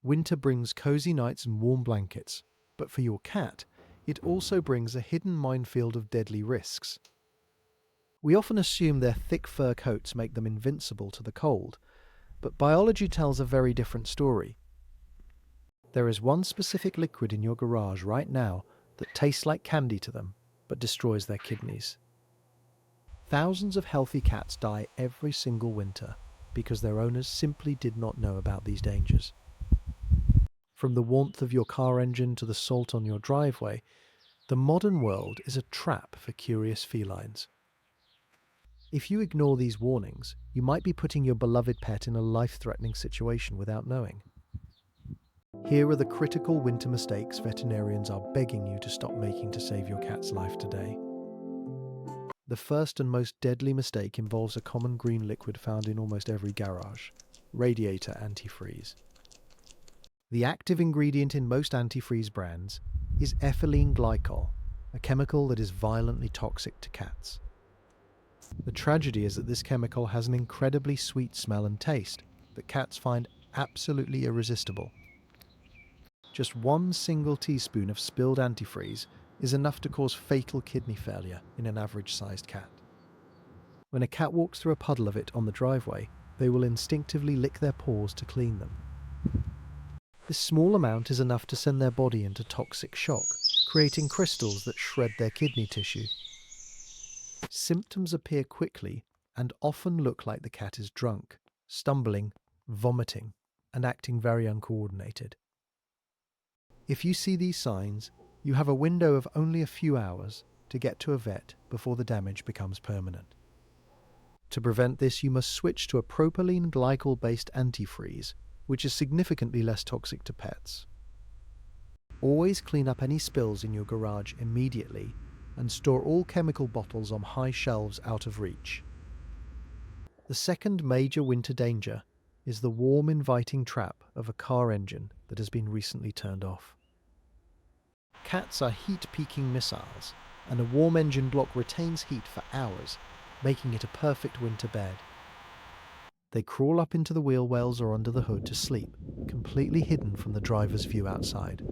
Winter brings cozy nights and warm blankets, but for your cat, it also brings a hidden minefield of deadly risks. We often assume their thick fur coats make them invincible to the cold, but biology tells a very different story. There is one specific liquid in your garage right now that tastes like candy to them, but destroys their kidneys. Thousands of healthy cats die every single winter because their owners simply did not know about these dangers. From the warmth of your car engine to the salt on your driveway, the modern world is a trap for curious felines. If you ignore these warnings, you might be putting your beloved pet in a life-threatening situation without knowing. Here are the critical winter mistakes veterinarians are begging you to stop making to save your cat's life today. The first and most deadly mistake involves a common green liquid found in almost every garage: radiator antifreeze. The active ingredient in most antifreeze brands is ethylene glycol, a chemical that is violently toxic to cats. The tragedy is that this chemical has an incredibly sweet smell and taste that cats find absolutely irresistible. Just one single teaspoon of spilled antifreeze is enough to cause fatal kidney failure in an average-sized cat. When a cat walks through a puddle of it on the driveway, they will instinctively lick their paws to clean them. This small amount is enough to send their body into toxic shock, creating crystals that shred their kidney tissue. Symptoms appear quickly and often look like the cat is drunk, stumbling, vomiting, and acting very uncoordinated. If you see these signs, you have a window of only a few hours to get to a vet before the damage becomes permanent. To prevent this, you must switch to a propylene glycol-based antifreeze, which is significantly less toxic to pets. Always clean up any spills in your garage immediately and store all chemical bottles on high shelves out of reach. The second major winter danger is the warm, inviting trap of a car engine that has been recently turned off. Cats are heat-peaking missiles, and a warm engine block retains heat for hours, making it a perfect winter bed. They crawl up into the wheel wells or under the hood to sleep, completely hidden from the driver's view outside.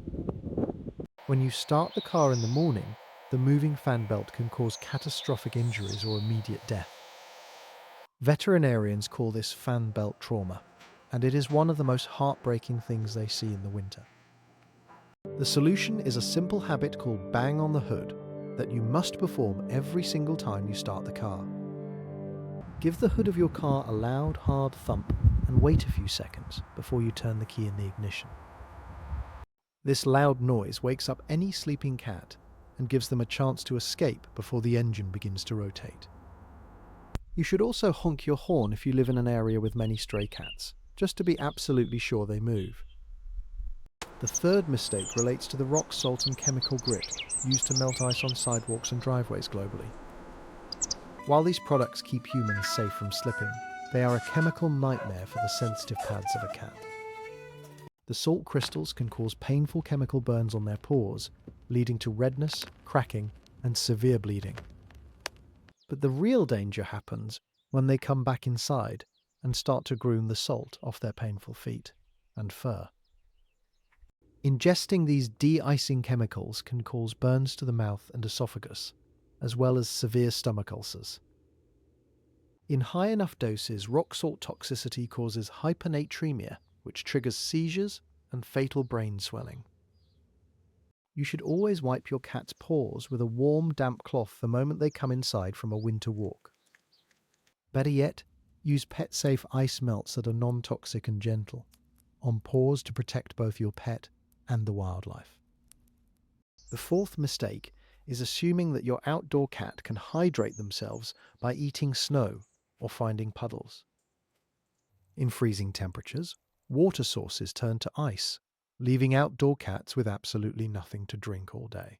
When you start the car in the morning, the moving fan belt can cause catastrophic injuries or immediate death. Veterinarians call this fan belt trauma, and it is one of the most heartbreaking things they see in the winter. The solution is a simple habit called bang on the hood that you must perform every single time you start the car. Give the hood of your car a loud, hard thump and wait a few seconds before you turn the key in the ignition. This loud noise wakes up any sleeping cat and gives them a chance to escape before the engine begins to rotate. You should also honk your horn if you live in an area with many stray cats, just to be absolutely sure they move. The third mistake relates to the rock salt and chemical grit used to melt ice on sidewalks and driveways globally. While these products keep humans safe from slipping, they are a chemical nightmare for the sensitive pads of a cat. The salt crystals can cause painful chemical burns on their paws, leading to redness, cracking, and severe bleeding. But the real danger happens when they come back inside and start to groom the salt off their painful feet and fur. Ingesting these de-icing chemicals can cause burns to the mouth and esophagus, as well as severe stomach ulcers. In high enough doses, rock salt toxicity causes hyponatremia, which triggers seizures and fatal brain swelling. You should always wipe your cat's paws with a warm, damp cloth the moment they come inside from a winter walk. Better yet, use pet-safe ice melts that are non-toxic and gentle on paws to protect both your pet and the wildlife. The fourth mistake is assuming that your outdoor cat can hydrate themselves by eating snow or finding puddles. In freezing temperatures, water sources turn to ice, leaving outdoor cats with absolutely nothing to drink all day.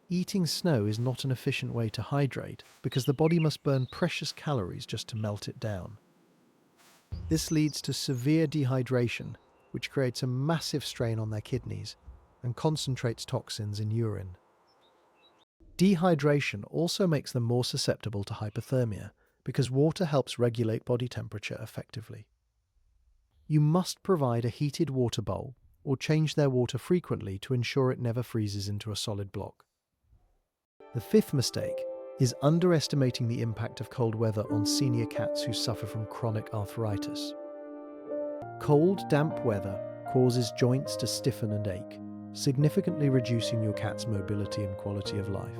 Eating snow is not an efficient way to hydrate because the body must burn precious calories just to melt it down. This leads to severe dehydration, which creates a massive strain on their kidneys and concentrates toxins in urine. Dehydration also makes them more susceptible to hypothermia because water helps regulate body temperature effectively. You must provide a heated water bowl or change their water frequently to ensure it never freezes into a solid block. The fifth mistake is underestimating the impact of cold weather on senior cats who suffer from chronic arthritis. Cold, damp weather causes joints to stiffen and ache, significantly reducing your cat's mobility and quality of life.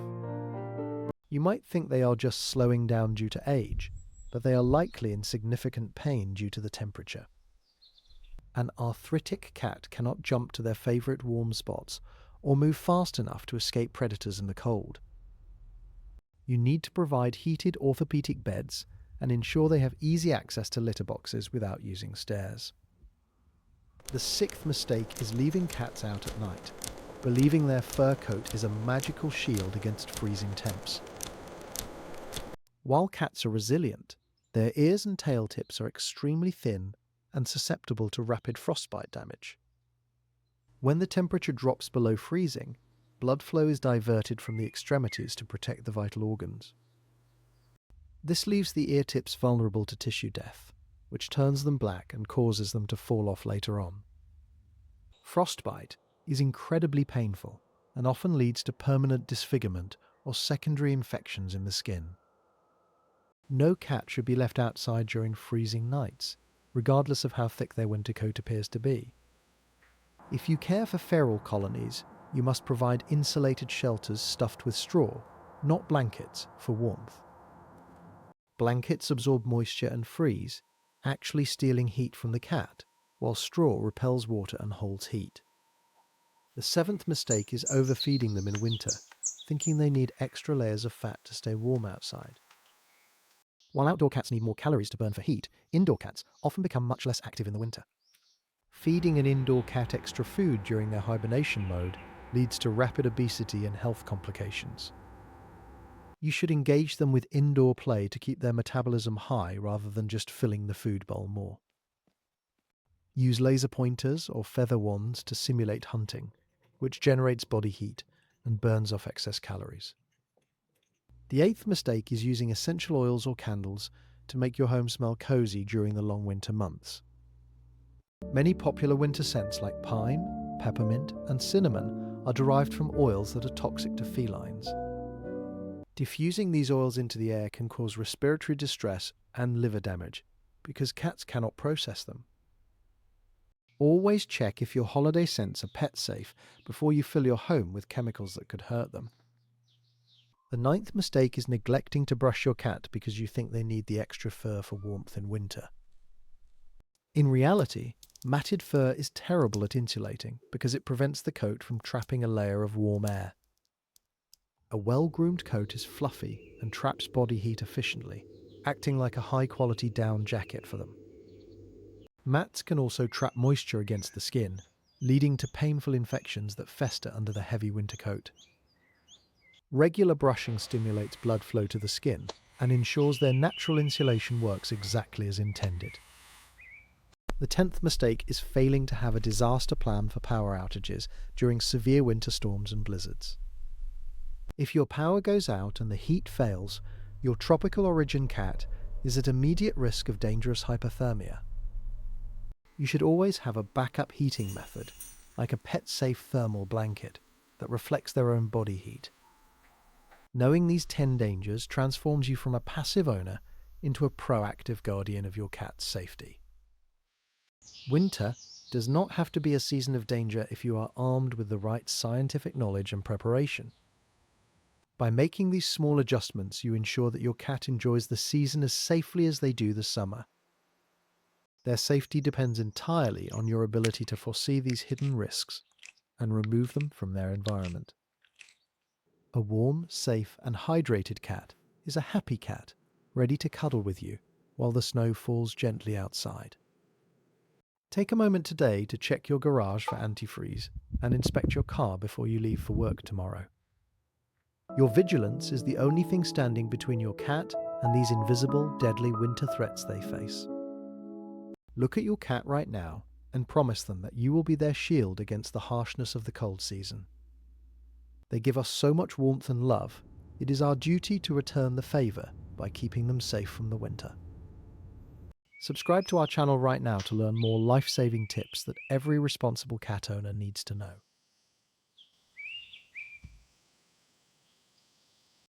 You might think they are just slowing down due to age, but they are likely in significant pain due to the temperature. An arthritic cat cannot jump to their favourite warm spots or move fast enough to escape predators in the cold. You need to provide heated orthopedic beds and ensure they have easy access to litter boxes without using stairs. The sixth mistake is leaving cats out at night, believing their fur coat is a magical shield against freezing temps. While cats are resilient, their ears and tail tips are extremely thin and susceptible to rapid frostbite damage. When the temperature drops below freezing, blood flow is diverted from the extremities to protect the vital organs. This leaves the ear tips vulnerable to tissue death, which turns them black and causes them to fall off later on. Frostbite is incredibly painful and often leads to permanent disfigurement or secondary infections in the skin. No cat should be left outside during freezing nights, regardless of how thick their winter coat appears to be. If you care for feral colonies, you must provide insulated shelters stuffed with straw, not blankets, for warmth. Blankets absorb moisture and freeze, actually stealing heat from the cat, while straw repels water and holds heat. The seventh mistake is overfeeding them in winter, thinking they need extra layers of fat to stay warm outside. While outdoor cats need more calories to burn for heat, indoor cats often become much less active in the winter. Feeding an indoor cat extra food during their hibernation mode leads to rapid obesity and health complications. You should engage them with indoor play to keep their metabolism high rather than just filling the food bowl more. Use laser pointers or feather wands to simulate hunting, which generates body heat and burns off excess calories. The eighth mistake is using essential oils or candles to make your home smell cozy during the long winter months. Many popular winter scents like pine, peppermint, and cinnamon are derived from oils that are toxic to felines. Diffusing these oils into the air can cause respiratory distress and liver damage because cats cannot process them. Always check if your holiday scents are pet safe before you fill your home with chemicals that could hurt them. The ninth mistake is neglecting to brush your cat because you think they need the extra fur for warmth in winter. In reality, matted fur is terrible at insulating because it prevents the coat from trapping a layer of warm air. A well-groomed coat is fluffy and traps body heat efficiently, acting like a high-quality down jacket for them. Mats can also trap moisture against the skin, leading to painful infections that fester under the heavy winter coat. Regular brushing stimulates blood flow to the skin and ensures their natural insulation works exactly as intended. The 10th mistake is failing to have a disaster plan for power outages during severe winter storms and blizzards. If your power goes out and the heat fails, your tropical origin cat is at immediate risk of dangerous hypothermia. You should always have a backup heating method, like a pet-safe thermal blanket, that reflects their own body heat. Knowing these 10 dangers transforms you from a passive owner into a proactive guardian of your cat's safety. Winter does not have to be a season of danger if you are armed with the right scientific knowledge and preparation. By making these small adjustments, you ensure that your cat enjoys the season as safely as they do the summer. Their safety depends entirely on your ability to foresee these hidden risks and remove them from their environment. A warm, safe, and hydrated cat is a happy cat, ready to cuddle with you while the snow falls gently outside. Take a moment today to check your garage for antifreeze and inspect your car before you leave for work tomorrow. Your vigilance is the only thing standing between your cat and these invisible, deadly winter threats they face. Look at your cat right now and promise them that you will be their shield against the harshness of the cold season. They give us so much warmth and love, it is our duty to return the favour by keeping them safe from the winter. Subscribe to our channel right now to learn more life-saving tips that every responsible cat owner needs to know.